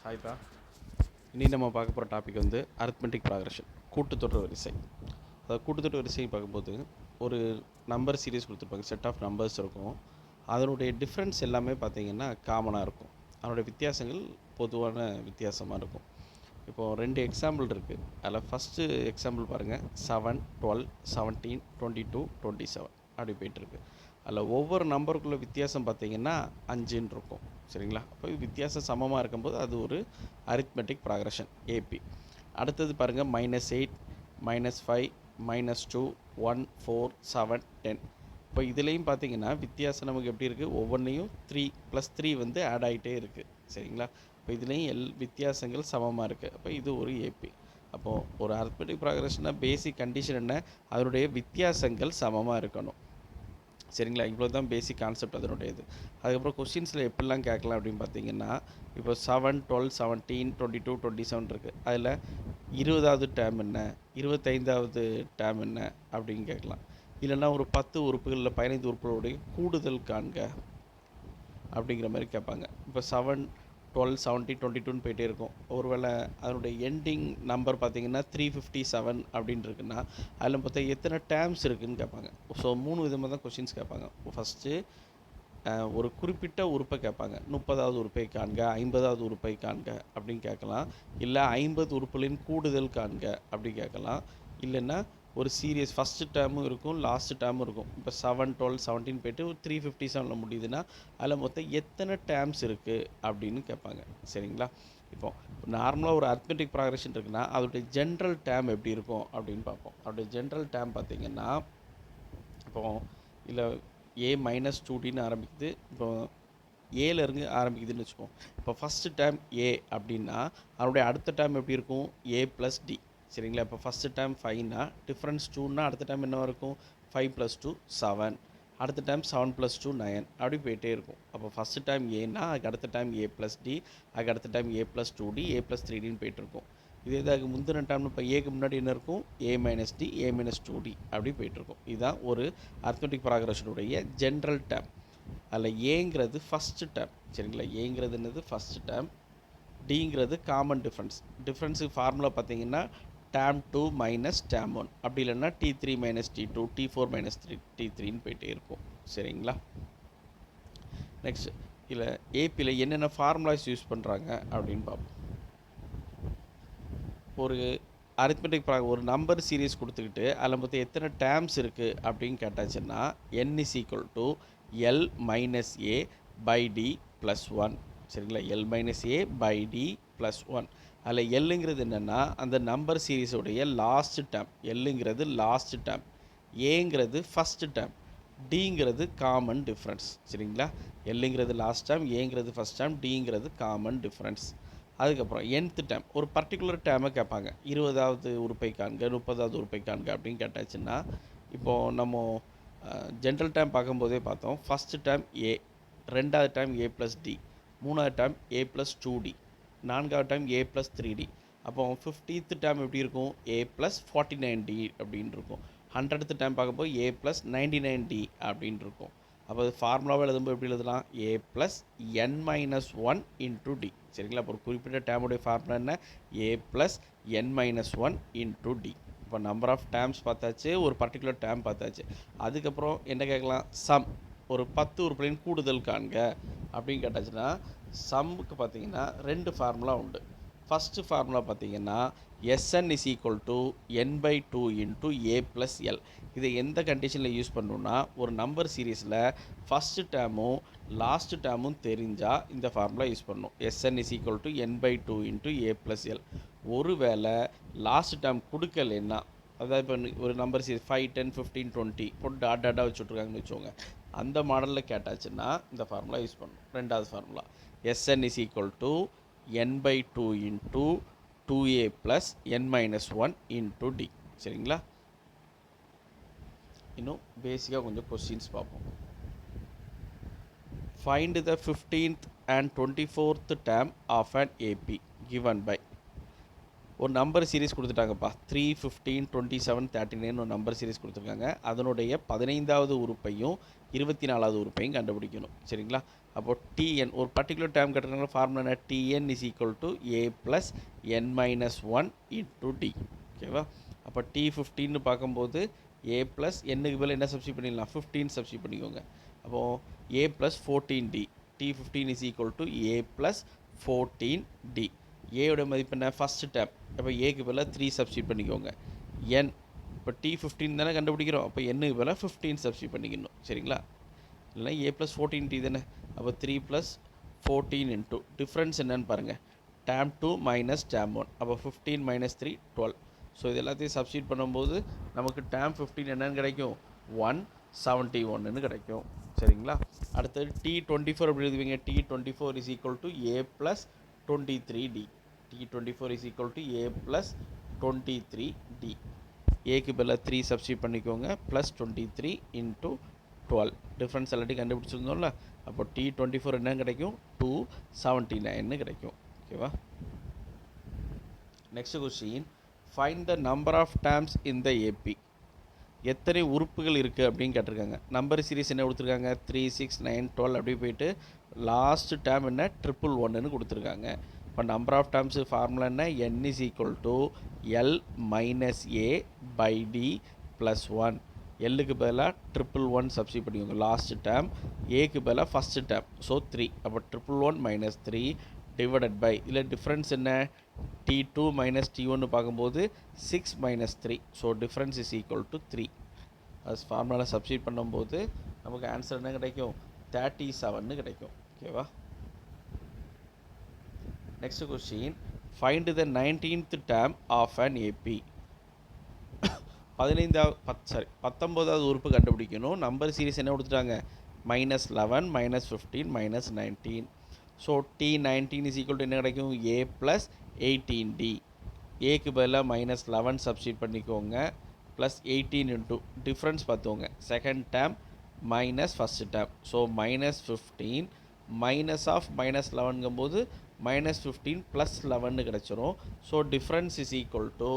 ஹாய்ப்பா. இனி நம்ம பார்க்க போகிற டாபிக் வந்து அரித்மெட்டிக் ப்ராக்ரஷன், கூட்டுத்தொடர் வரிசை. அதாவது கூட்டுத்தொடர் வரிசை பார்க்கும்போது ஒரு நம்பர் சீரிஸ் கொடுத்துருப்பாங்க, செட் ஆஃப் நம்பர்ஸ் இருக்கும். அதனுடைய டிஃப்ரென்ஸ் எல்லாமே பார்த்திங்கன்னா காமனாக இருக்கும். அதனுடைய வித்தியாசங்கள் பொதுவான வித்தியாசமாக இருக்கும். இப்போது 2 எக்ஸாம்பிள் இருக்குது. அதில் ஃபஸ்ட்டு எக்ஸாம்பிள் பாருங்கள், 7, 12, 17, 22, 27 அப்படி போய்ட்டுருக்கு. அதில் ஒவ்வொரு நம்பருக்குள்ள வித்தியாசம் பார்த்திங்கன்னா 5ன்னு இருக்கும். சரிங்களா? அப்போ வித்தியாசம் சமமாக இருக்கும்போது அது ஒரு அரித்மெட்டிக் ப்ராக்ரஷன் ஏபி. அடுத்தது பாருங்கள், -8, -5, -2, 1, 4, 7, 10. இப்போ இதுலேயும் பார்த்தீங்கன்னா வித்தியாசம் நமக்கு எப்படி இருக்குது, ஒவ்வொன்றையும் 3 + 3 வந்து ஆட் ஆகிட்டே இருக்குது. சரிங்களா? இப்போ இதுலேயும் வித்தியாசங்கள் சமமாக இருக்குது. அப்போ இது ஒரு ஏபி. அப்போது ஒரு அரித்மெட்டிக் ப்ராக்ரஷனாக பேசிக் கண்டிஷன் என்ன, அதனுடைய வித்தியாசங்கள் சமமாக இருக்கணும். சரிங்களா? இவ்வளோ தான் பேசிக் கான்செப்ட் அதனுடைய இது. அதுக்கப்புறம் கொஸ்டின்ஸில் எப்படிலாம் கேட்கலாம் அப்படின்னு பார்த்தீங்கன்னா, இப்போ 7, 12, 17, 22, 27 இருக்குது. அதில் 20வது டேர்ம் என்ன, 25வது டேர்ம் என்ன அப்படின்னு கேட்கலாம். இல்லைன்னா ஒரு 10 உறுப்புகளில் 15 உறுப்புகளுடைய கூடுதல் காண்க அப்படிங்கிற மாதிரி கேட்பாங்க. இப்போ 7, 12, 17, 22ன்னு போயிட்டே இருக்கும். ஒருவேளை அதனுடைய எண்டிங் நம்பர் பார்த்திங்கன்னா 357 அப்படின்னு இருக்குன்னா அதில் பார்த்தா எத்தனை டேர்ம்ஸ் இருக்குதுன்னு கேட்பாங்க. ஸோ 3 விதமாக தான் கொஷின்ஸ் கேட்பாங்க. ஃபஸ்ட்டு ஒரு குறிப்பிட்ட உறுப்பை கேட்பாங்க, 30வது உறுப்பை காண்க, 50வது உறுப்பை காண்க அப்படின்னு கேட்கலாம். இல்லை 50 உறுப்புகளின் கூடுதல் காண்க அப்படி கேட்கலாம். இல்லைன்னா ஒரு சீரியஸ் ஃபஸ்ட்டு டேர்மும் இருக்கும், லாஸ்ட்டு டேர்மும் இருக்கும். இப்போ 7, 12, 17 போய்ட்டு 357 முடியுதுன்னா அதில் மொத்தம் எத்தனை டேர்ம்ஸ் இருக்குது அப்படின்னு கேட்பாங்க. சரிங்களா? இப்போ நார்மலாக ஒரு அரித்மெட்டிக் ப்ராக்ரஷன் இருக்குன்னா அதோடைய ஜென்ரல் டேர்ம் எப்படி இருக்கும் அப்படின்னு பார்ப்போம். அதோடைய ஜென்ரல் டேர்ம் பார்த்திங்கன்னா, இப்போ இல்லை A-2Dன்னு ஆரம்பிக்குது. இப்போ ஏலேருந்து ஆரம்பிக்குதுன்னு வச்சுக்கோம். இப்போ ஃபஸ்ட்டு டேர்ம் ஏ அப்படின்னா அதனுடைய அடுத்த டேர்ம் எப்படி இருக்கும், A+D. சரிங்களா? இப்போ ஃபஸ்ட்டு டேர்ம் 5னா டிஃப்ரென்ஸ் 2னா அடுத்த டேர்ம் என்ன இருக்கும், 5 + 2 7, அடுத்த டேர்ம் 7 + 2 9 அப்படி போயிட்டே இருக்கும். அப்போ ஃபஸ்ட்டு டேர்ம் ஏன்னா அதுக்கு அடுத்த டேர்ம் A+D, அதுக்கு அடுத்த டேர்ம் A+2D, A+3Dன்னு போயிட்டுருக்கும். இதே அதுக்கு முந்தின டேர்ம் இப்போ ஏக்கு முன்னாடி என்ன இருக்கும், A-D, A-2D அப்படி போயிட்டுருக்கும். இதுதான் ஒரு அரித்மெட்டிக் ப்ராக்ரஷனுடைய ஜென்ரல் டேர்ம். அதில் ஏங்கிறது ஃபஸ்ட்டு டேர்ம். சரிங்களா? ஏங்கிறது என்னது, ஃபஸ்ட்டு டேர்ம். டிங்கிறது காமன் டிஃப்ரென்ஸ். டிஃப்ரென்ஸுக்கு ஃபார்முலா பார்த்தீங்கன்னா டேர்ம் 2 - டேர்ம் 1 அப்படி இல்லைன்னா T3 - T2, T4 - T3ன்னு போயிட்டே இருக்கும். சரிங்களா? நெக்ஸ்ட் இல்லை ஏபியில் என்னென்ன ஃபார்முலாஸ் யூஸ் பண்ணுறாங்க அப்படின்னு பார்ப்போம். ஒரு அரித்மெட்டிக் ஒரு நம்பர் சீரீஸ் கொடுத்துக்கிட்டு அதில் மொத்தம் எத்தனை டேர்ம்ஸ் இருக்குது அப்படின்னு கேட்டாச்சுன்னா n = L - A/D + 1. சரிங்களா? L - A/D + 1. அதில் எல்லுங்கிறது என்னென்னா அந்த நம்பர் சீரீஸோடைய லாஸ்ட் டேர்ம். எல்லுங்கிறது லாஸ்ட் டேர்ம், ஏங்கிறது ஃபஸ்ட்டு டேர்ம், டிங்கிறது காமன் டிஃப்ரென்ஸ். சரிங்களா? எல்லுங்கிறது லாஸ்ட் டேர்ம், ஏங்கிறது ஃபஸ்ட் டேர்ம், டிங்கிறது காமன் டிஃப்ரென்ஸ். அதுக்கப்புறம் nth டேர்ம் ஒரு பர்டிகுலர் டேர்மை கேட்பாங்க. 20வது உறுப்பை காண்க, 30வது உறுப்பை காண்க அப்படின்னு கேட்டாச்சுன்னா, இப்போது நம்ம ஜென்ரல் டேர்ம் பார்க்கும்போதே பார்த்தோம். ஃபஸ்ட்டு டேர்ம் ஏ, 2வது டேர்ம் A+D, 3வது டேர்ம் A+2D, 4வது டேர்ம் A+3D. அப்போ 50th டேர்ம் எப்படி இருக்கும், A+49D அப்படின்னு இருக்கும். 100th டேர்ம் பார்க்கும்போது A+99D அப்படின்னு இருக்கும். அப்போ அது ஃபார்முலாவை எழுதும்போது எப்படி எழுதலாம், A+n-1 × D. சரிங்களா? அப்போ ஒரு குறிப்பிட்ட டேர்முடைய ஃபார்முலா என்ன, A+n-1 × D. இப்போ நம்பர் ஆஃப் டேர்ம்ஸ் பார்த்தாச்சு, ஒரு பர்டிகுலர் டேர்ம் பார்த்தாச்சு. அதுக்கப்புறம் என்ன கேட்கலாம், சம். ஒரு 10 உறுப்புகளின் கூடுதல் காண்க அப்படின்னு கேட்டாச்சுன்னா சம்முக்கு பார்த்தீங்கன்னா 2 ஃபார்முலா உண்டு. ஃபஸ்ட்டு ஃபார்முலா பார்த்தீங்கன்னா Sn = n/2 × A+L. இதை எந்த கண்டிஷனில் யூஸ் பண்ணணுன்னா, ஒரு நம்பர் சீரீஸில் ஃபஸ்ட்டு டேர்மும் லாஸ்ட்டு டேர்மும் தெரிஞ்சால் இந்த ஃபார்முலா யூஸ் பண்ணணும். Sn = n/2 × A+L. ஒருவேளை லாஸ்ட் டேர்ம் கொடுக்கலைன்னா, அதாவது இப்போ ஒரு நம்பர் சீரீஸ் 5, 10, 15, 20 போட்டு டாட்டாக வச்சுட்ருக்காங்கன்னு வச்சுக்கோங்க. அந்த மாடலில் கேட்டாச்சுன்னா இந்த ஃபார்முலா யூஸ் பண்ணணும். ரெண்டாவது formula Sn = n/2 × 2a + n-1 × D. சரிங்களா? இன்னும் பேசிக்காக கொஞ்சம் கொஸ்டின்ஸ் பார்ப்போம். Find the 15th and 24th term of an AP given by. ஒரு நம்பர் சீரீஸ் கொடுத்துட்டாங்கப்பா, 3, 15, 27, 39 ஒரு நம்பர் சீரீஸ் கொடுத்துருக்காங்க. அதனுடைய 15வது உறுப்பையும் 24வது உறுப்பையும் கண்டுபிடிக்கணும். சரிங்களா? அப்போ tn ஒரு பர்டிகுலர் டேர்ம் கேட்டிருக்காங்க ஃபார்முலா என்ன tn is equal to A plus n minus one into d ஓகேவா அப்போ T15 பார்க்கும்போது ஏ ப்ளஸ் என்னுக்கு பதில் என்ன சப்ஸ்டியூட் பண்ணிடலாம் 15 சப்ஸ்டியூட் பண்ணிக்கோங்க அப்போது A plus 14d T15 is equal to A plus 14d ஏயோட மதிப்பு என்ன ஃபஸ்ட்டு டேம் அப்போ ஏக்கு பதிலாக 3 சப்ஸ்டியூட் பண்ணிக்கோங்க n இப்போ T15 தானே கண்டுபிடிக்கிறோம் அப்போ என்னுக்கு பதிலாக 15 சப்ஸ்டியூட் பண்ணிக்கணும் சரிங்களா இல்லைனா ஏ ப்ளஸ் 14t தானே அப்போ 3 ப்ளஸ் 14 இன்ட்டு டிஃப்ரென்ஸ் என்னன்னு பாருங்கள் டேம் 2 மைனஸ் டேம் 1 அப்போ 15 மைனஸ் 3 12 ஸோ இது எல்லாத்தையும் சப்ஸ்டியூட் பண்ணும்போது நமக்கு டேம் 15 என்னன்னு கிடைக்கும் 171ன்னு கிடைக்கும் சரிங்களா அடுத்தது T24 எப்படி எழுதுவீங்க T24 is equal to A plus 23d T24 is equal to A plus 23d ஏக்கு பதிலாக 3 சப்ஸ்டியூட் பண்ணிக்கோங்க ப்ளஸ் 23 இன்ட்டு 12 டிஃப்ரென்ஸ் எல்லாத்தையும் கண்டுபிடிச்சிருந்தோம்ல அப்போ T24 என்ன கிடைக்கும் 279ன்னு கிடைக்கும் ஓகேவா next question find the number of terms in the AP எத்தனை உறுப்புகள் இருக்குது அப்படின்னு கேட்டிருக்காங்க நம்பர் சீரிஸ் என்ன கொடுத்துருக்காங்க 3 6 9 12 அப்படி போயிட்டு லாஸ்ட் டேர்ம் என்ன 111ன்னு கொடுத்துருக்காங்க இப்போ நம்பர் ஆஃப் டேர்ம்ஸ் ஃபார்முலா என்ன n is equal to l minus a by d plus 1 எல்லுக்கு பதிலாக 111 சப்ஸ்டியூட் பண்ணிக்கோங்க லாஸ்ட் டேர்ம் ஏக்கு பதிலாக ஃபஸ்ட்டு டேர்ம் ஸோ 3 அப்போ 111 மைனஸ் 3 டிவைடட் பை இதில் டிஃப்ரென்ஸ் என்ன T2 மைனஸ் T1 பார்க்கும்போது 6 minus 3 so difference is equal to 3 அது ஃபார்முலாவில் சப்ஸ்டியூட் பண்ணும்போது நமக்கு ஆன்சர் என்ன கிடைக்கும் 37ன்னு கிடைக்கும் ஓகேவா next question find the 19th term of an AP 19வது உறுப்பு கண்டுபிடிக்கணும் நம்பர் சீரிஸ் என்ன கொடுத்துட்டாங்க -11 -15 -19 so T19 is equal to என்ன கிடைக்கும் ஏ ப்ளஸ் 18d ஏக்கு பதிலாக -11 சப்ஸ்டியூட் பண்ணிக்கோங்க ப்ளஸ் 18 இன்ட்டு டிஃப்ரென்ஸ் பார்த்துக்கோங்க second term minus first term so -15 minus of -11ங்கும்போது -15 ப்ளஸ் 11 கிடச்சிரும் so difference is equal to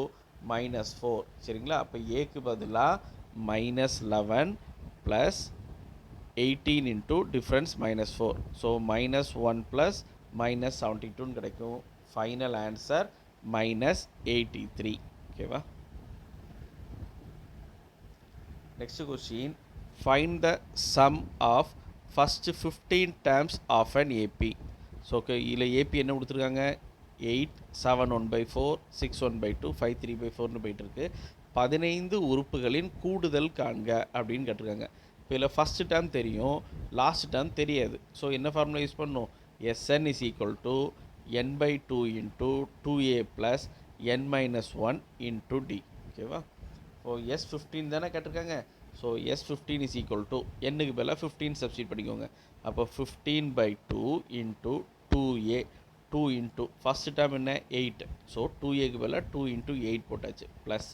-4 சரிங்களா அப்போ ஏக்கு பதிலாக -11 plus 18 into difference -4 so -1 plus -72ன்னு கிடைக்கும் ஃபைனல் ஆன்சர் -83 ஓகேவா next question find the sum of first 15 terms of an AP so okay இதில் ஏபி என்ன கொடுத்துருக்காங்க 8 7 1/4 6 1/2 5 3/4ன்னு போயிட்டுருக்கு 15 உறுப்புகளின் கூடுதல் காண்க அப்படின்னு கேட்டிருக்காங்க இப்போ இதில் ஃபஸ்ட்டு டேர்ம் தெரியும் லாஸ்ட் டேர்ம் தெரியாது ஸோ என்ன ஃபார்முலா யூஸ் பண்ணணும் Sn is equal to n/2 into 2a plus n minus 1 into D ஓகேவா இப்போ S15 தானே கேட்டிருக்காங்க so S15 is equal to என்னுக்கு பதிலாக 15 சப்ஸ்டியூட் பண்ணிக்கோங்க அப்போ 15/2 into 2a 2 into first term என்ன 8 ஸோ 2aக்கு பதிலாக 2 இன்ட்டு 8 போட்டாச்சு ப்ளஸ்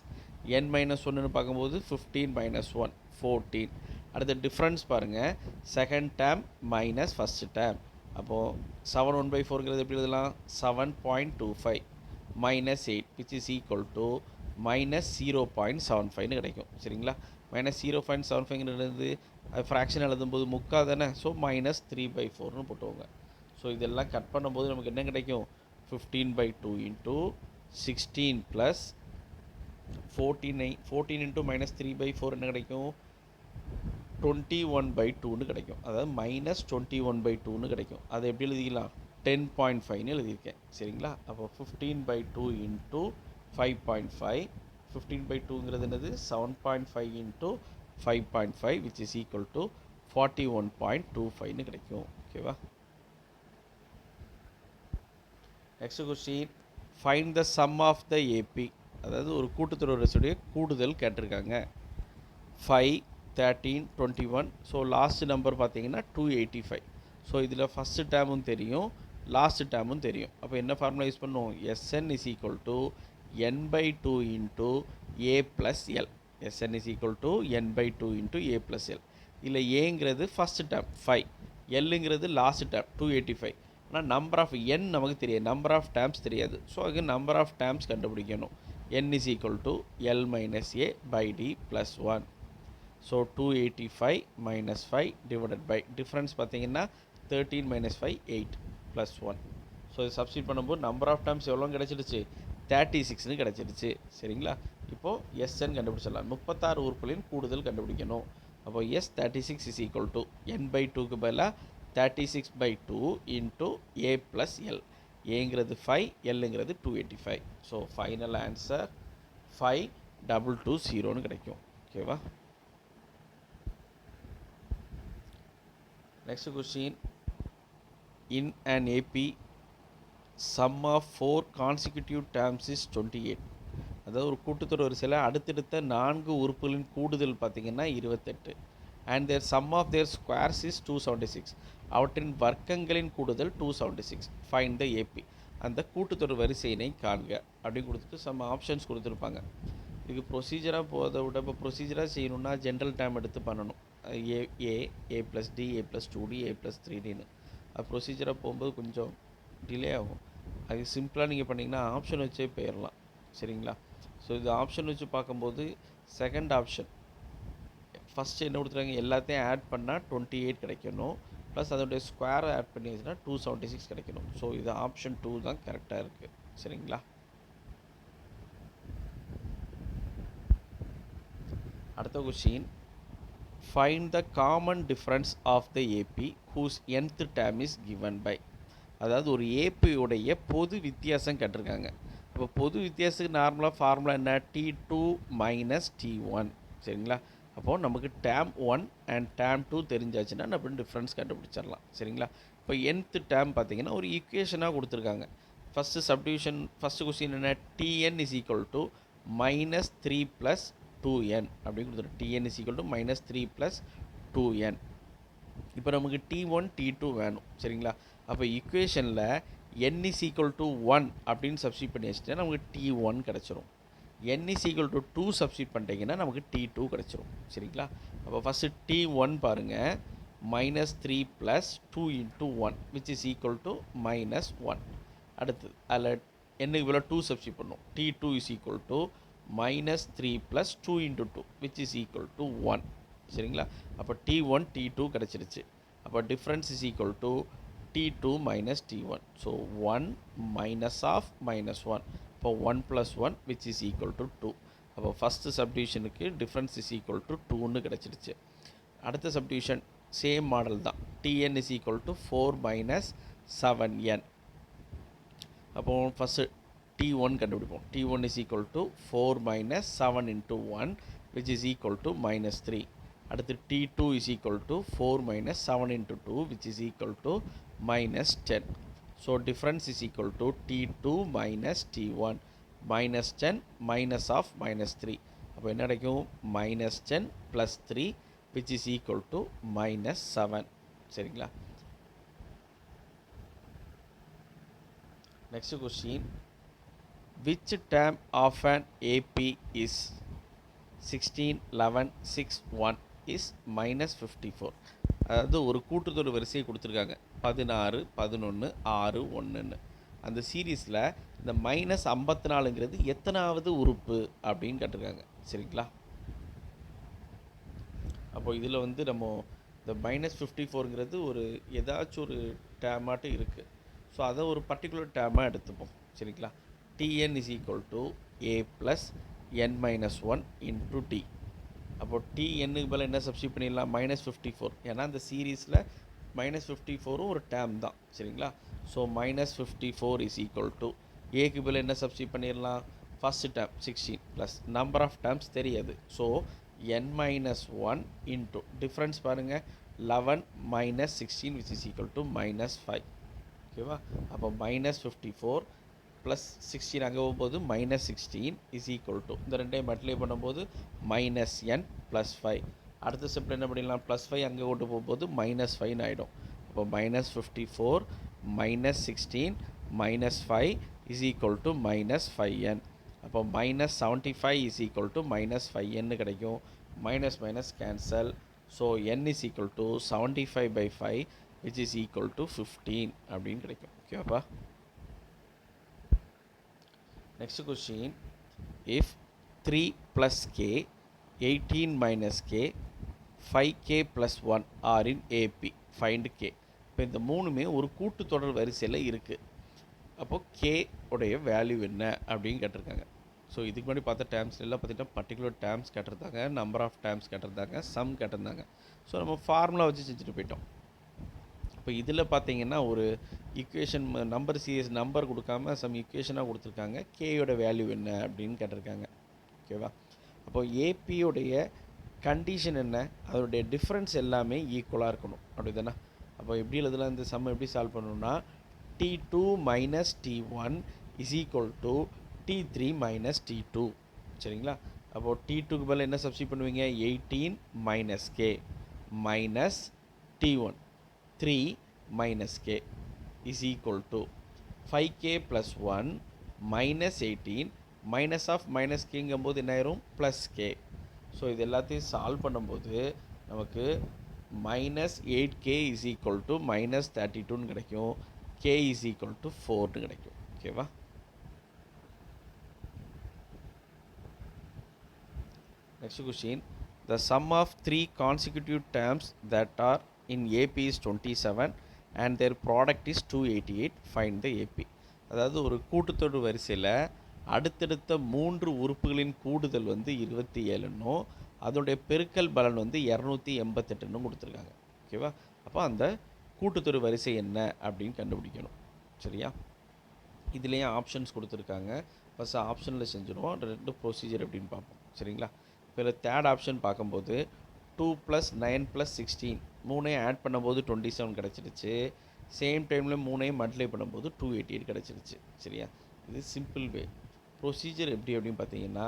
n மைனஸ் 1ன்னு பார்க்கும்போது 15 மைனஸ் 1 14 அடுத்த டிஃப்ரென்ஸ் பாருங்கள் second term minus first term அப்போது 7 1/4ங்கிறது எப்படி எழுதலாம் 7.25 minus 8 which is equal to -0.75ன்னு கிடைக்கும் சரிங்களா -0.75ங்கிறது அது ஃப்ராக்ஷன் எழுதும்போது முக்கா தானே ஸோ -3/4ன்னு போட்டுவோங்க ஸோ இதெல்லாம் கட் பண்ணும்போது நமக்கு என்ன கிடைக்கும் 15/2 இன்ட்டு 16 ப்ளஸ் 14 இன்ட்டு -3/4 என்ன கிடைக்கும் 21/2ன்னு கிடைக்கும் அதாவது -21/2ன்னு கிடைக்கும் அதை எப்படி எழுதிக்கலாம் 10.5ன்னு எழுதியிருக்கேன் சரிங்களா அப்போ 15/2 இன்ட்டு 5.5 15/2ங்கிறது என்னது 7.5 into 5.5 which is equal to 41.25ன்னு கிடைக்கும் ஓகேவா next question find the sum of the AP அதாவது ஒரு கூட்டுத்தொடருடைய கூடுதல் கேட்டிருக்காங்க 5 13 21 ஸோ லாஸ்ட் நம்பர் பார்த்தீங்கன்னா 285 ஸோ இதில் ஃபஸ்ட்டு டேர்மும் தெரியும் லாஸ்ட் டேர்மும் தெரியும் அப்போ என்ன ஃபார்முலா யூஸ் பண்ணுவோம் Sn is equal to n/2 into a plus l Sn is equal to n/2 into a plus l இதில் ஏங்கிறது ஃபஸ்ட்டு டேர்ம் 5 எல்லுங்கிறது லாஸ்ட் டேர்ம் 285 ஆனால் நம்பர் ஆஃப் n நமக்கு தெரியாது நம்பர் ஆஃப் டேர்ம்ஸ் தெரியாது ஸோ அதுக்கு number of terms கண்டுபிடிக்கணும் n is equal to l minus a by d plus 1 so 285 minus 5 divided by difference பார்த்தீங்கன்னா 13 minus 5 8 plus 1. ஸோ இது substitute பண்ணும்போது number of times எவ்வளோ கிடச்சிடுச்சு 36ன்னு கிடச்சிடுச்சு. சரிங்களா? இப்போது எஸ்ன்னு கண்டுபிடிச்சிடலாம். 36 உறுப்புகளின் கூடுதல் கண்டுபிடிக்கணும். அப்போ S 36 is equal to n by டூக்கு பதிலாக 36/2 இன்ட்டு ஏ ப்ளஸ் எல். ஏங்கிறது 5, எல்லுங்கிறது 285. ஸோ ஃபைனல் ஆன்சர் 5220ன்னு கிடைக்கும். ஓகேவா? Next question. In an AP, sum of 4 consecutive terms is 28. அதாவது ஒரு கூட்டுத்தொடர் வரிசையில் அடுத்தடுத்த 4 உறுப்புகளின் கூடுதல் பார்த்திங்கன்னா 28. And their sum of their squares is 276. அவற்றின் வர்க்கங்களின் கூடுதல் 276. Find the AP. அந்த கூட்டுத்தொடர் வரிசையினை காண்க அப்படின்னு கொடுத்துட்டு சம் ஆப்ஷன்ஸ் கொடுத்துருப்பாங்க. இதுக்கு ப்ரொசீஜராக போகிறத விட இப்போ ப்ரொசீஜராக செய்யணுன்னா ஜென்ரல் டைம் எடுத்து பண்ணணும். ஏ plus D, A plus 2D, A plus 3Dன்னு. அது ப்ரொசீஜராக போகும்போது கொஞ்சம் டிலே ஆகும். அது சிம்பிளாக நீங்கள் பண்ணிங்கன்னா ஆப்ஷன் வச்சே போயிடலாம். சரிங்களா? ஸோ இது ஆப்ஷன் வச்சு பார்க்கும்போது செகண்ட் ஆப்ஷன் ஃபஸ்ட்டு என்ன கொடுத்துருக்காங்க, எல்லாத்தையும் ஆட் பண்ணால் 28 கிடைக்கணும். ப்ளஸ் அதோடைய ஸ்கொயரை ஆட் பண்ணி வச்சுன்னா 276 கிடைக்கணும். ஸோ இது ஆப்ஷன் 2 தான் கரெக்டாக இருக்குது. சரிங்களா? அடுத்த question. Find the common difference of the AP whose nth term is given by. அதாவது ஒரு ஏபியுடைய பொது வித்தியாசம் கேட்டிருக்காங்க. இப்போ பொது வித்தியாசத்துக்கு நார்மலாக ஃபார்முலா என்ன, T2 மைனஸ் T1. சரிங்களா? அப்போது நமக்கு டேர்ம் 1 அண்ட் டேர்ம் 2 தெரிஞ்சாச்சுன்னா நம்ம டிஃப்ரென்ஸ் கண்டுபிடிச்சிடலாம். சரிங்களா? இப்போ nth டேர்ம் பார்த்தீங்கன்னா ஒரு ஈக்குவேஷனாக கொடுத்துருக்காங்க. ஃபஸ்ட்டு சப்டிவிஷன் ஃபஸ்ட்டு கொஸ்டின் என்ன, Tn is equal to minus 3 plus 2n அப்படின்னு கொடுத்துருவோம். Tn is equal to minus 3 plus 2n. இப்போ நமக்கு T1 T2 வேணும். சரிங்களா? அப்போ ஈக்குவேஷனில் n இஸ் ஈக்குவல் டு 1 அப்படின்னு சப்ஸ்டிட் பண்ணி வச்சுட்டா நமக்கு T1 கிடச்சிரும். n is equal to 2 substitute பண்ணிட்டீங்கன்னா நமக்கு T2 கிடச்சிரும். சரிங்களா? அப்போ ஃபஸ்ட்டு T1 பாருங்கள், minus 3 plus 2 into 1 which is equal to minus 1. அடுத்தது அதில் என்னுக்கு இவ்வளோ 2 சப்ஸ்டிட் பண்ணும். T2 is equal to minus 3 plus 2 into 2 which is equal to 1. சரிங்களா? அப்போ T1 T2 கிடச்சிருச்சு. அப்போ difference is equal to T2 minus T1. So 1 minus of minus 1. இப்போ 1 plus 1 which is equal to 2. அப்போ ஃபஸ்ட்டு சப்டிவிஷனுக்கு difference is equal to 2ன்னு கிடச்சிருச்சு. அடுத்த சப்டிவிஷன் சேம் மாடல் தான். Tn is equal to 4 minus 7n. அப்போது ஃபஸ்ட்டு T1 கண்டுபிடிப்போம். T1 is equal to 4 minus 7 into 1 which is equal to minus 3. அடுத்து T2 is equal to 4 minus 7 into 2 which is equal to minus 10. So difference is equal to T2 minus T1 minus 10 minus of minus 3. அப்போ என்ன கிடைக்கும், minus 10 plus 3 which is equal to minus 7. சரிங்களா? Next question. Which term of an AP is 16, 11, 6, 1 is minus 54. அதாவது ஒரு கூட்டுத்தொடர் வரிசையை கொடுத்துருக்காங்க 16, 11, 6, 1ன்னு. அந்த சீரீஸில் இந்த மைனஸ் 54ங்கிறது எத்தனாவது உறுப்பு அப்படின்னு கேட்டிருக்காங்க. சரிங்களா? அப்போ இதில் வந்து நம்ம இந்த மைனஸ் 54ங்கிறது ஒரு ஏதாச்சும் ஒரு டேர்மாட்டு இருக்குது. ஸோ அதை ஒரு பர்டிகுலர் டேர்மாக எடுத்துப்போம். சரிங்களா? Tn is equal to a plus n minus 1 into t. அப்போ Tnக்கு பதில் என்ன சப்ஸ்டிட் பண்ணிடலாம், மைனஸ் 54. ஏன்னா இந்த சீரீஸில் மைனஸ் 54 ஒரு டேர்ம் தான். சரிங்களா? So minus 54 is equal to ஏக்கு பதில் என்ன சப்ஸ்டிட் பண்ணிடலாம், first term 16 plus number of terms தெரியாது. So n minus 1 into difference பாருங்கள் 11 minus 16 which is equal to minus 5. ஓகேவா? அப்போ மைனஸ் 54 ப்ளஸ் 16 அங்கே போகும்போது மைனஸ் 16 இஸ் ஈக்குவல் டு இந்த ரெண்டையும் மல்டிப்ளை பண்ணும்போது மைனஸ் n ப்ளஸ் 5. அடுத்த ஸ்டெப்பில் என்ன பண்ணிடலாம், ப்ளஸ் 5 அங்கே கொண்டு போகும்போது மைனஸ் 5ன்னு ஆகிடும். அப்போ minus 54 minus 16 minus 5 is equal to minus 5n. அப்போ minus 75 is equal to minus 5n கிடைக்கும். Minus minus cancel. So n is equal to 75/5 which is equal to 15 அப்படின்னு கிடைக்கும். ஓகேவாப்பா? Next question. If 3 plus k, 18 minus k, 5k plus 1 are in AP, find k. இப்போ இந்த மூணுமே ஒரு கூட்டுத்தொடர் வரிசையில் இருக்குது. அப்போது கே உடைய வேல்யூ என்ன அப்படின்னு கேட்டிருக்காங்க. ஸோ இதுக்கு முன்னாடி பார்த்த டேர்ம்ஸ் எல்லாம் பார்த்திங்கன்னா பர்டிகுலர் டேர்ம்ஸ் கேட்டிருந்தாங்க, நம்பர் ஆஃப் டேர்ம்ஸ் கேட்டிருந்தாங்க, சம் கேட்டிருந்தாங்க. ஸோ நம்ம ஃபார்முலா வச்சு செஞ்சுட்டு போயிட்டோம். இப்போ இதில் பார்த்தீங்கன்னா ஒரு ஈக்குவேஷன் நம்பர் சீரியஸ் நம்பர் கொடுக்காம சம் ஈக்குவேஷனாக கொடுத்துருக்காங்க. கேயோட வேல்யூ என்ன அப்படின்னு கேட்டிருக்காங்க. ஓகேவா? அப்போது ஏபியோடைய கண்டிஷன் என்ன, அதோடைய டிஃப்ரென்ஸ் எல்லாமே ஈக்குவலாக இருக்கணும். அப்படி தானே? அப்போ எப்படி எழுதலாம் இந்த சம் எப்படி சால்வ் பண்ணணும்னா T2 minus T1 is equal to T3 minus T2. சரிங்களா? அப்போது T2க்கு பதில் என்ன சப்ஸ்டிட் பண்ணுவீங்க? 18 minus K minus T1 3 minus K is equal to 5K plus 1 minus 18 minus of minus Kங்கும்போது என்ன ஆயிரும்? plus K. ஸோ இது எல்லாத்தையும் சால்வ் பண்ணும்போது நமக்கு minus 8K is equal to minus 32ன்னு கிடைக்கும். K is equal to 4ன்னு கிடைக்கும். ஓகேவா? Next question. The sum of 3 consecutive terms that are in AP is 27 and their product is 288. Find the AP. அதாவது ஒரு கூட்டுத்தொடர் வரிசையில் அடுத்தடுத்த 3 உறுப்புகளின் கூடுதல் வந்து 27ன்னும் அதோடைய பெருக்கல் பலன் வந்து 288ன்னு கொடுத்துருக்காங்க. ஓகேவா? அப்போ அந்த கூட்டுத்தொடர் வரிசை என்ன அப்படின்னு கண்டுபிடிக்கணும். சரியா? இதுலேயும் ஆப்ஷன்ஸ் கொடுத்துருக்காங்க. ஃபஸ்ட்டு ஆப்ஷனில் செஞ்சுருவோம், ரெண்டு ப்ரொசீஜர் எப்படின்னு பார்ப்போம். சரிங்களா? இப்போ தேர்ட் ஆப்ஷன் பார்க்கும்போது 2 + 9 + 16 மூணையும் ஆட் பண்ணும்போது 27 கிடச்சிருச்சு. சேம் டைமில் மூணையும் மல்டிப்ளை பண்ணும்போது 288 கிடச்சிருச்சு. சரியா? இது சிம்பிள் வே. ப்ரொசீஜர் எப்படி அப்படின்னு பார்த்தீங்கன்னா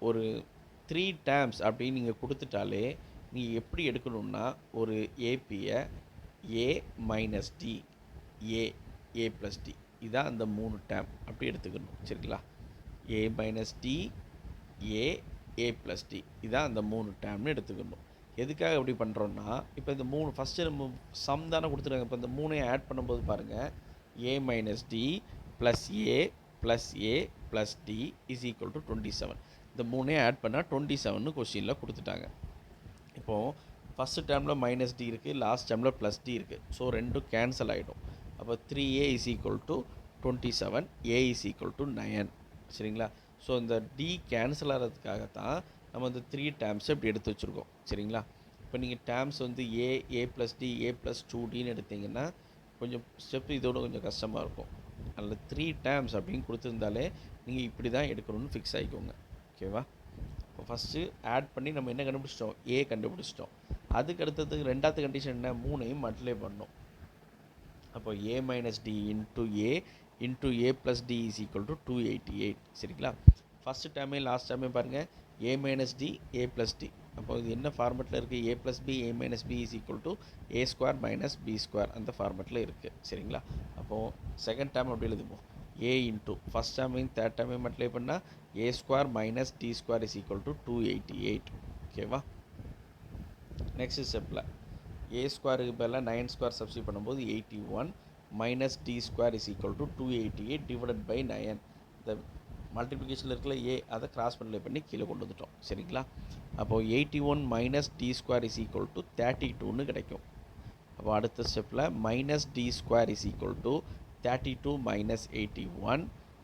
ஒரு 3 டேர்ம்ஸ் அப்படின்னு நீங்கள் கொடுத்துட்டாலே நீங்கள் எப்படி எடுக்கணும்னா ஒரு ஏபியை ஏ minus D A plus D இதான் அந்த 3 டேர்ம் அப்படி எடுத்துக்கணும். சரிங்களா? ஏ minus D A plus D இதான் அந்த 3 டேர்ம்னு எடுத்துக்கணும். எதுக்காக எப்படி பண்ணுறோன்னா இப்போ இந்த 3 ஃபஸ்ட்டு நம்ம சம் தானே கொடுத்துருக்காங்க. இப்போ இந்த 3ஐயும் ஆட் பண்ணும்போது பாருங்கள் A minus D plus A plus D is equal to 27. இந்த 3ஐயும் ஆட் பண்ணால் 27ன்னு கொஸ்டினில் கொடுத்துட்டாங்க. இப்போது ஃபஸ்ட்டு டேர்மில் மைனஸ் டி இருக்குது, லாஸ்ட் டேர்மில் ப்ளஸ் டி இருக்குது. ஸோ ரெண்டும் கேன்சல் ஆகிடும். அப்போ 3a is equal to 27, a is equal to 9. சரிங்களா? ஸோ இந்த டி கேன்சல் ஆகிறதுக்காகத்தான் நம்ம இந்த 3 டேர்ம்ஸை இப்படி எடுத்து வச்சுருக்கோம். சரிங்களா? இப்போ நீங்கள் டேர்ம்ஸ் வந்து ஏ ப்ளஸ் டி ஏ ப்ளஸ் 2டின்னு எடுத்திங்கன்னா கொஞ்சம் ஸ்டெப்பு இதோட கொஞ்சம் கஷ்டமாக இருக்கும். அதில் 3 டேர்ம்ஸ் அப்படின்னு கொடுத்துருந்தாலே நீங்கள் இப்படி தான் எடுக்கணும்னு ஃபிக்ஸ் ஆகிக்கோங்க. ஓகேவா? இப்போ ஃபஸ்ட்டு ஆட் பண்ணி நம்ம என்ன கண்டுபிடிச்சிட்டோம்? ஏ கண்டுபிடிச்சிட்டோம். அதுக்கு அடுத்ததுக்கு ரெண்டாவது கண்டிஷன் என்ன? 3ஐயும் மல்டிப்ளை பண்ணோம். அப்போ A minus D into A plus D is equal to 288. சரிங்களா? ஃபஸ்ட்டு டேர்மே லாஸ்ட் டேர்மே பாருங்கள் A minus D A plus D. அப்போ இது என்ன ஃபார்மெட்டில் இருக்குது? A plus B A minus B is equal to A square minus B square அந்த ஃபார்மெட்டில் இருக்குது. சரிங்களா? அப்போது செகண்ட் டேர்ம் அப்படி எழுதுவோம். ஏ இன்ட்டு ஃபஸ்ட் டேர்மையும் தேர்ட் டேர்மையும் மல்டிப்ளை பண்ணால் A square minus D square is equal to 288. ஓகேவா? நெக்ஸ்ட் ஸ்டெப்பில் ஏ ஸ்கொயருக்கு பதிலாக 9 ஸ்கொயர் சப்ஸ்டிட் பண்ணும்போது 81 minus D square is equal to 288 divided by 9. இந்த மல்டிப்ளிகேஷனில் இருக்கிற ஏ அதை கிராஸ் மல்டிப்ளை பண்ணி கீழே கொண்டு வந்துட்டோம். சரிங்களா? அப்போது 81 minus D square is equal to 32ன்னு கிடைக்கும். அப்போ அடுத்த ஸ்டெப்பில் minus D square is equal to 32 minus 81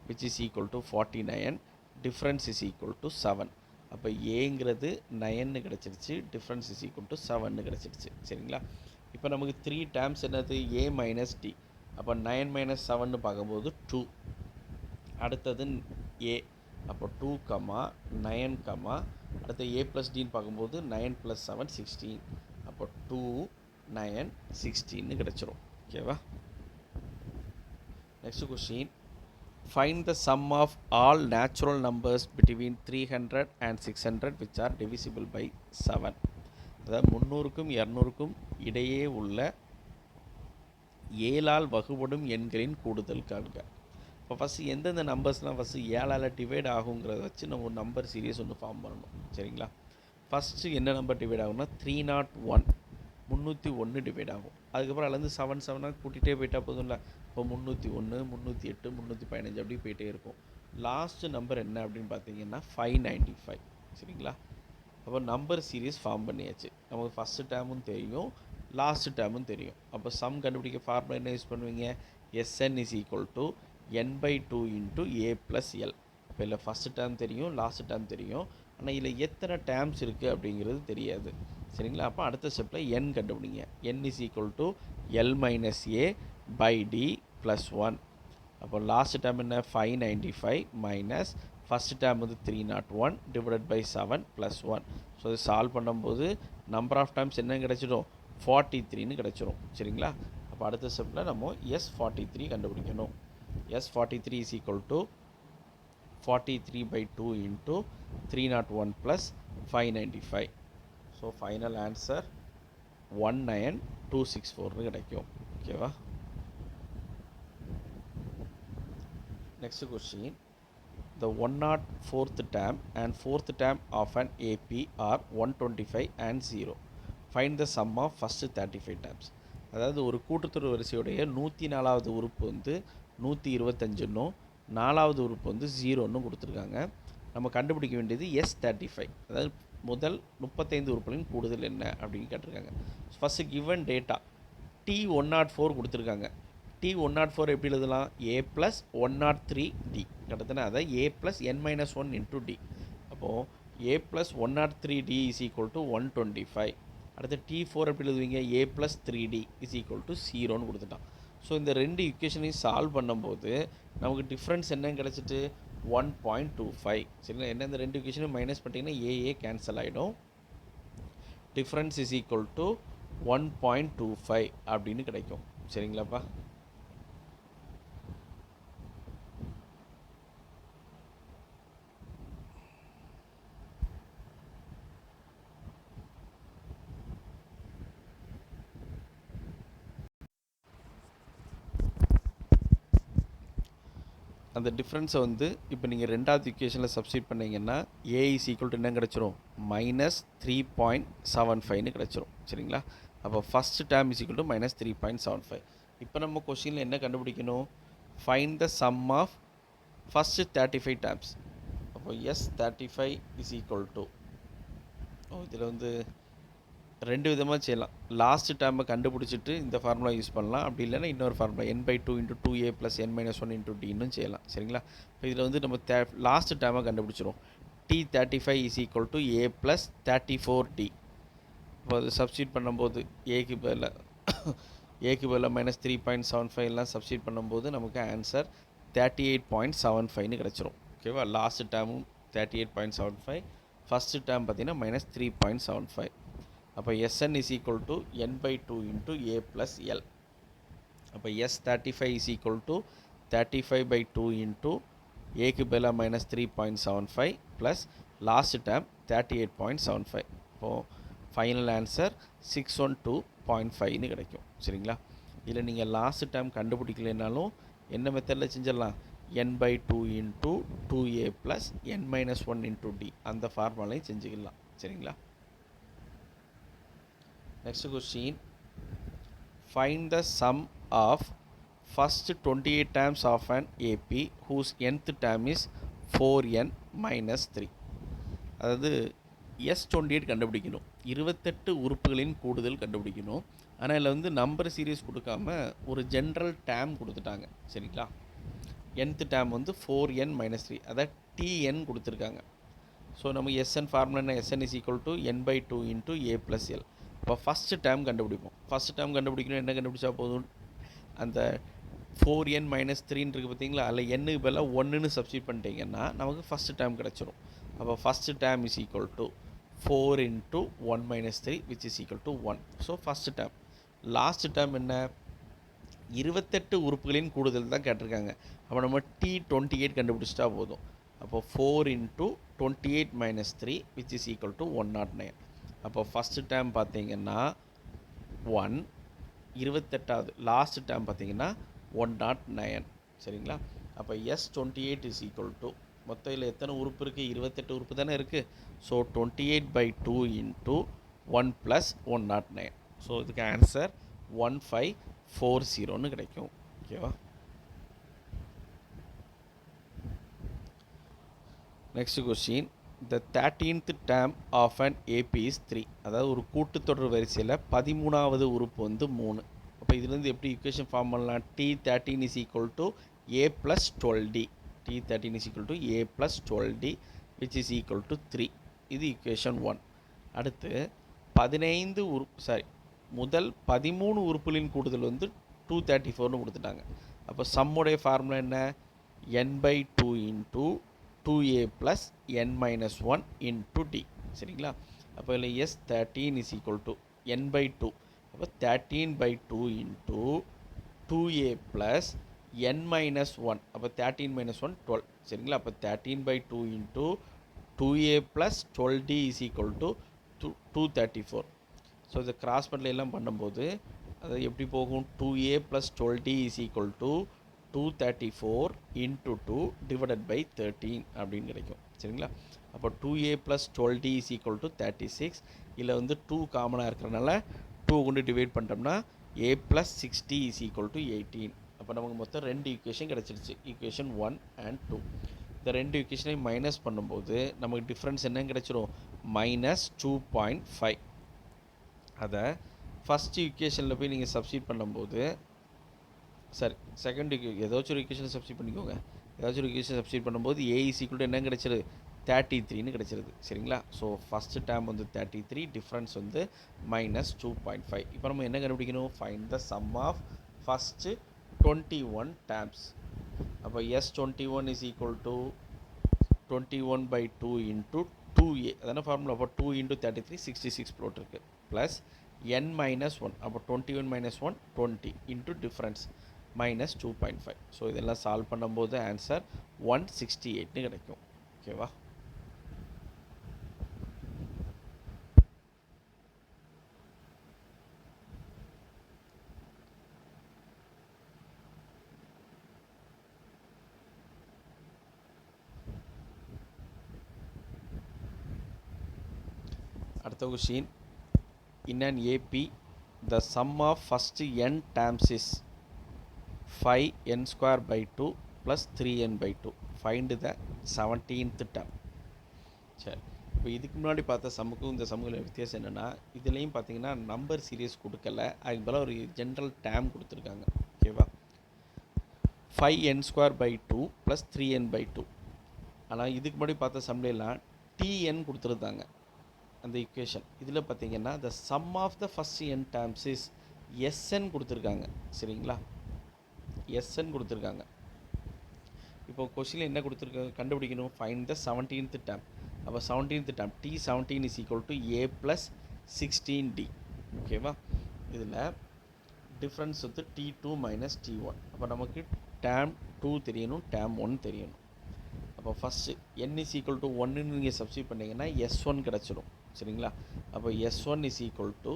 which is equal to 49. Difference is equal to 7. அப்போ ஏங்கிறது 9ன்னு கிடச்சிருச்சு, டிஃப்ரென்ஸ் இஸ் ஈக்குவல் டு 7ன்னு கிடச்சிருச்சு. சரிங்களா? இப்போ நமக்கு 3 டேர்ம்ஸ் என்னது? A minus D. அப்போ 9 மைனஸ் 7ன்னு பார்க்கும்போது 2. அடுத்தது ஏ. அப்போ 2, 9, அடுத்து ஏ ப்ளஸ் டின்னு பார்க்கும்போது 9 + 7 16. அப்போ 2, 9, 16ன்னு கிடச்சிரும். ஓகேவா? Next question. Find the sum of all natural numbers between 300 and 600 which are divisible by 7. அதாவது 300க்கும் 200க்கும் இடையே உள்ள 7ஆல் வகுபடும் எண்களின் கூடுதல் காண்க. இப்போ ஃபஸ்ட்டு எந்தெந்த நம்பர்ஸ்லாம் ஃபஸ்ட்டு 7ஆல் டிவைட் ஆகுங்கிறத வச்சு நம்ம ஒரு நம்பர் சீரியஸ் ஒன்று ஃபார்ம் பண்ணணும். சரிங்களா? ஃபஸ்ட்டு என்ன நம்பர் டிவைட் ஆகும்னா 301 301 டிவைட் ஆகும். அதுக்கப்புறம் அதுலேருந்து 7 7ஆக கூட்டிகிட்டே போயிட்டா போதும்ல. இப்போ 301 308 315 அப்படி போயிட்டே இருக்கும். லாஸ்ட்டு நம்பர் என்ன அப்படின்னு பார்த்தீங்கன்னா 595. சரிங்களா? அப்போ நம்பர் சீரியஸ் ஃபார்ம் பண்ணியாச்சு. நமக்கு ஃபஸ்ட்டு டேர்மும் தெரியும், லாஸ்ட் டேர்மும் தெரியும். அப்போ சம் கண்டுபிடிக்க ஃபார்முலா என்ன யூஸ் பண்ணுவீங்க? Sn is equal to n/2 into a plus L. இப்போ இல்லை ஃபஸ்ட்டு டேர்ம் தெரியும், லாஸ்ட் டேர்ம் தெரியும், ஆனால் இதில் எத்தனை டேர்ம்ஸ் இருக்குது அப்படிங்கிறது தெரியாது. சரிங்களா? அப்போ அடுத்த ஸ்டெப்பில் n கண்டுபிடிங்க. n is equal to l minus a by d plus 1. அப்போ லாஸ்ட் டேர்ம் என்ன? 595 மைனஸ் ஃபஸ்ட் டேர்ம் வந்து 301 டிவைடட் பை 7 ப்ளஸ் 1. ஸோ இது சால்வ் பண்ணும்போது நம்பர் ஆஃப் டைம்ஸ் என்ன கிடச்சிடும்? 43ன்னு கிடச்சிரும். சரிங்களா? அப்போ அடுத்த ஸ்டெப்பில் நம்ம S43 கண்டுபிடிக்கணும். S43 is equal to 43/2 into 301 plus 595. So final answer 19264ன்னு கிடைக்கும். ஓகேவா? Next question. The 104th term and 4th term of an AP are 125 and 0. Find the sum of first 35 terms. அதாவது ஒரு கூட்டுத்தொடர் வரிசையுடைய 104வது உறுப்பு வந்து 125ன்னும் 4வது உறுப்பு வந்து 0ன்னு கொடுத்துருக்காங்க. நம்ம கண்டுபிடிக்க வேண்டியது S35. அதாவது முதல் 35 உறுப்புகளின் கூடுதல் என்ன அப்படின்னு கேட்டிருக்காங்க. ஃபஸ்ட்டு கிவன் டேட்டா T104 கொடுத்துருக்காங்க. T104 எப்படி எழுதலாம்? A ப்ளஸ் 103D கிட்டத்தட்ட அதை A plus n-1 into D. அப்போது A plus 103D is equal to 125. அடுத்து T4 எப்படி எழுதுவீங்க? A plus 3D is equal to 0ன்னு கொடுத்துட்டான். ஸோ இந்த ரெண்டு ஈக்குவேஷனையும் சால்வ் பண்ணும்போது நமக்கு டிஃப்ரென்ஸ் என்ன கிடச்சிட்டு? 1.25. சரிங்களா? என்ன இந்த ரெண்டு ஈக்குவேஷனும் மைனஸ் பண்ணிட்டீங்கன்னா ஏஏ கேன்சல் ஆகிடும். டிஃப்ரென்ஸ் இஸ் ஈக்குவல் டு 1.25 அப்படின்னு கிடைக்கும். சரிங்களாப்பா? அந்த டிஃப்ரென்ஸை வந்து இப்போ நீங்கள் ரெண்டாவது ஈக்குவேஷனில் சப்ஸ்டிட் பண்ணிங்கன்னா ஏ இஸ் ஈக்குவல் டு என்ன கிடச்சிரும்? -3.75ன்னு கிடச்சிரும். சரிங்களா? அப்போ first term is equal to -3.75. இப்போ நம்ம கொஸ்டினில் என்ன கண்டுபிடிக்கணும்? Find the sum of first 35 terms. அப்போ S35 இஸ் ஈக்குவல் டு இதில் வந்து ரெண்டு விதமாக செய்யலாம். லாஸ்ட் டேர்மை கண்டுபிடிச்சிட்டு இந்த ஃபார்முலா யூஸ் பண்ணலாம். அப்படி இல்லைன்னா இன்னொரு formula n/2 into 2a plus n-1 into டின்னும் செய்யலாம். சரிங்களா? இப்போ இதில் வந்து நம்ம லாஸ்ட் டேர்மை கண்டுபிடிச்சிரும். T35 is equal to a plus 34D. இப்போ அது சப்ஸ்டியூட் பண்ணும்போது ஏக்கு பதில் -3.75 எல்லாம் சப்ஸ்டியூட் பண்ணும்போது நமக்கு ஆன்சர் 38.75ன்னு கிடச்சிரும். ஓகேவா? லாஸ்ட் டேர்மும் 38.75, ஃபஸ்ட்டு டேர்ம் பார்த்தீங்கன்னா -3.75. அப்போ Sn is equal to n/2 into a plus L. அப்போ S35 is equal to 35/2 into ஏக்கு பதிலாக -3.75 ப்ளஸ் லாஸ்ட் டேர்ம் 38.75. இப்போது ஃபைனல் ஆன்சர் 612.5ன்னு கிடைக்கும். சரிங்களா? இதில் நீங்கள் லாஸ்ட் டேர்ம் கண்டுபிடிக்கலைனாலும் என்ன மெத்தடில் செஞ்சிடலாம்? n/2 into 2a plus n-1 into d அந்த ஃபார்முலாலையும் செஞ்சுக்கலாம். சரிங்களா? Next question. Find the sum of first 28 terms of an AP whose nth term is 4n minus 3. அதாவது S28 கண்டுபிடிக்கணும். 28 உறுப்புகளின் கூடுதல் கண்டுபிடிக்கணும். ஆனால் இதில் வந்து நம்பர் சீரீஸ் கொடுக்காம ஒரு ஜென்ரல் டேம் கொடுத்துட்டாங்க. சரிங்களா? nth டேம் வந்து 4n minus 3, அதாவது tn கொடுத்துருக்காங்க. ஸோ நம்ம Sn ஃபார்முலா என்ன? Sn is equal to n/2 into a plus L. இப்போ ஃபஸ்ட்டு டேர்ம் கண்டுபிடிப்போம். ஃபஸ்ட்டு டேர்ம் கண்டுபிடிக்கணும். என்ன கண்டுபிடிச்சா போதும்? அந்த 4n minus 3ன்னு இருக்குது பார்த்தீங்களா? அதில் n-க்கு பதிலாக 1ன்னு சப்ஸ்டியூட் பண்ணிட்டீங்கன்னா நமக்கு ஃபஸ்ட்டு டேர்ம் கிடச்சிரும். அப்போ first term is equal to 4 into 1 minus 3 which is equal to 1. So first term. Last term என்ன? 28 உறுப்புகளின் கூடுதல் தான் கேட்டிருக்காங்க. அப்போ நம்ம T28 கண்டுபிடிச்சிட்டா போதும். அப்போ 4 into 28 minus 3 which is equal to 109. அப்போ ஃபஸ்ட்டு டேர்ம் பார்த்தீங்கன்னா 1, 28வது லாஸ்ட் டேர்ம் பார்த்தீங்கன்னா 109. சரிங்களா? அப்போ S28 இஸ் ஈக்குவல் டு மொத்தம் இதில் எத்தனை உறுப்பு இருக்குது? 28 உறுப்பு தானே இருக்குது. So 28/2 into 1 plus 109. ஸோ இதுக்கு ஆன்சர் 1540ன்னு கிடைக்கும். ஓகேவா? Next question. the 13th term of an AP is 3. அதாவது ஒரு கூட்டுத்தொடர் வரிசையில் 13வது உறுப்பு வந்து 3. அப்போ இதுலேருந்து எப்படி ஈக்குவேஷன் ஃபார்ம் பண்ணலாம்? T13 is equal to A plus 12D. T13 is equal to A plus 12D which is equal to 3. இது ஈக்குவேஷன் 1. அடுத்து 15 முதல் 13 உறுப்புகளின் கூடுதல் வந்து 234னு கொடுத்துட்டாங்க. அப்போ சம்முடைய ஃபார்முலா என்ன? n by 2 into 2a plus n minus 1 into d. சரிங்களா? அப்போ இதில் S13 is equal to n by 2. அப்போ 13 by 2 into 2a plus n minus 1. அப்போ 13 minus 1 12. சரிங்களா? அப்போ 13 by 2 into 2a plus 12d is equal to 234. So இதை cross பண்ணல எல்லாம் பண்ணும்போது அது எப்படி போகும்? 2a plus 12d is equal to 234 into 2 divided by 13 அப்படின்னு கிடைக்கும். சரிங்களா? அப்போ 2a plus 12d is equal to 36. இதில் வந்து 2 காமனாக இருக்கிறனால 2 கொண்டு டிவைட் பண்ணிட்டோம்னா a plus 6d is equal to 18. அப்போ நமக்கு மொத்தம் 2 ஈக்குவேஷன் கிடச்சிருச்சு. Equation 1 and 2. இந்த 2 ஈக்குவேஷனையும் மைனஸ் பண்ணும்போது நமக்கு டிஃப்ரென்ஸ் என்ன கிடச்சிரும்? -2.5. அதை ஃபஸ்ட் ஈக்குவேஷனில் போய் நீங்கள் சப்ஸ்டிட் பண்ணும்போது செகண்ட் ஏதாச்சும் ஒரு ஈக்குவேஷன் சப்ஸ்டிட் பண்ணிக்கோங்க. ஏதாச்சும் ஒரு ஈக்குவேஷன் சப்ஸ்டிட் பண்ணும்போது a is equal to என்ன கிடச்சிருது? 33ன்னு கிடச்சிருது. சரிங்களா? ஸோ ஃபஸ்ட்டு டேர்ம் வந்து 33, டிஃப்ரென்ஸ் வந்து -2.5. இப்போ நம்ம என்ன கண்டுபிடிக்கணும்? Find the sum of first 21 terms. அப்போ S21 is equal to 21 by 2 into 2a. அதான ஃபார்முலா. அப்போ 2 into 33 66 போட்டிருக்கு. Plus n minus 1. அப்போ 21 minus 1 20 into difference -2.5. ஸோ இதெல்லாம் சால்வ் பண்ணும்போது ஆன்சர் 168ன்னு கிடைக்கும். ஓகேவா? அடுத்த question. In an AP, the sum of first n terms is 5n square by 2 plus 3n by 2. Find the 17th term. சரி, இப்போ இதுக்கு முன்னாடி பார்த்த சம்முக்கும் இந்த சம்முக்கும் வித்தியாசம் என்னென்னா, இதுலேயும் பார்த்தீங்கன்னா நம்பர் சீரியஸ் கொடுக்கல, அதுக்கு பதிலாக ஒரு ஜென்ரல் டேம் கொடுத்துருக்காங்க. ஓகேவா? 5n square by 2 plus 3n by 2. ஆனால் இதுக்கு முன்னாடி பார்த்த சம்லாம் tn கொடுத்துருந்தாங்க அந்த ஈக்குவேஷன். இதில் பார்த்தீங்கன்னா the sum of the first n terms is sn கொடுத்துருக்காங்க. சரிங்களா? sn கொடுத்துருக்காங்க. இப்போ கொஸ்டினில் என்ன கொடுத்துருக்காங்க கண்டுபிடிக்கணும்? ஃபைண்ட் த 17th term. அப்போ 17th term T17 is equal to a plus 16d. ஓகேவா? இதில் டிஃப்ரென்ஸ் வந்து T2 minus T1. அப்போ நமக்கு டேம் 2 தெரியணும், டேம் 1 தெரியணும். அப்போ first n is equal to 1ன்னு நீங்கள் சப்ஸ்டிட் பண்ணிங்கன்னா S1 கிடச்சிடும். சரிங்களா? அப்போ S1 is equal to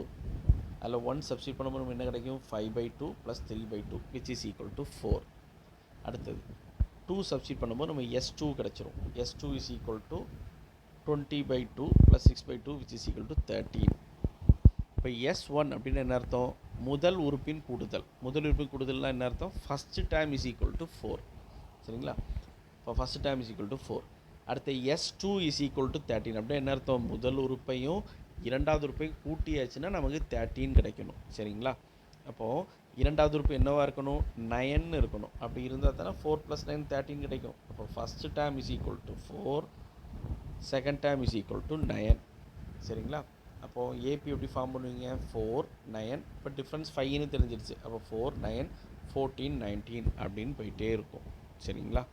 அதில் 1 சப்ஸ்டிட் பண்ணும்போது நம்ம என்ன கிடைக்கும்? 5/2 plus 3/2 which is equal to 4. அடுத்தது 2 சப்ஸ்டிட் பண்ணும்போது நம்ம S2 கிடச்சிரும். S2 is equal to 20/2 plus 6/2 which is equal to 13. இப்போ S1 அப்படின்னு என்ன அர்த்தம்? முதல் உறுப்பின் கூடுதல். முதல் உறுப்பின் கூடுதல்னால் என்ன அர்த்தம்? First time is equal to 4. சரிங்களா? இப்போ first time is equal to 4. அடுத்த S2 is equal to 13. அப்படின்னா என்ன அர்த்தம்? முதல் உறுப்பையும் இரண்டாவது உறுப்பையும் கூட்டியாச்சுன்னா நமக்கு 13 கிடைக்கணும். சரிங்களா? அப்போது இரண்டாவது உறுப்பு என்னவாக இருக்கணும்? 9 இருக்கணும். அப்படி இருந்தால் தானே 4 + 9 13 கிடைக்கும். அப்போ first time is equal to 4, second time is equal to 9. சரிங்களா? அப்போது ஏபி எப்படி ஃபார்ம் பண்ணுவீங்க? 4 9. இப்போ டிஃப்ரென்ஸ் 5ன்னு தெரிஞ்சிருச்சு. அப்போ 4 9 14 19 அப்படின்னு போயிட்டே இருக்கும். சரிங்களா?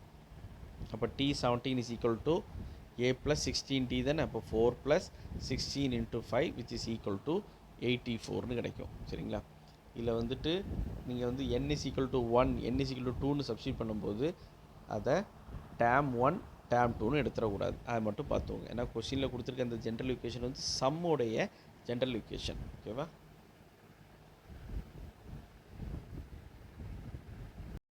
அப்போ T17 is equal to a plus 16d தானே. அப்போ 4 plus 16 into 5 which is equal to 84ன்னு கிடைக்கும். சரிங்களா? இதில் வந்துட்டு நீங்கள் வந்து n is equal to 1 n is equal to 2ன்னு சப்ஸ்டிட் பண்ணும்போது அதை டேம் 1 டேம் 2ன்னு எடுத்துடக்கூடாது. அதை மட்டும் பார்த்துவோங்க. ஏன்னா கொஸ்டினில் கொடுத்துருக்க அந்த ஜென்ரல் ஈக்குவேஷன் வந்து சம்முடைய ஜென்ரல் ஈக்குவேஷன். ஓகேவா?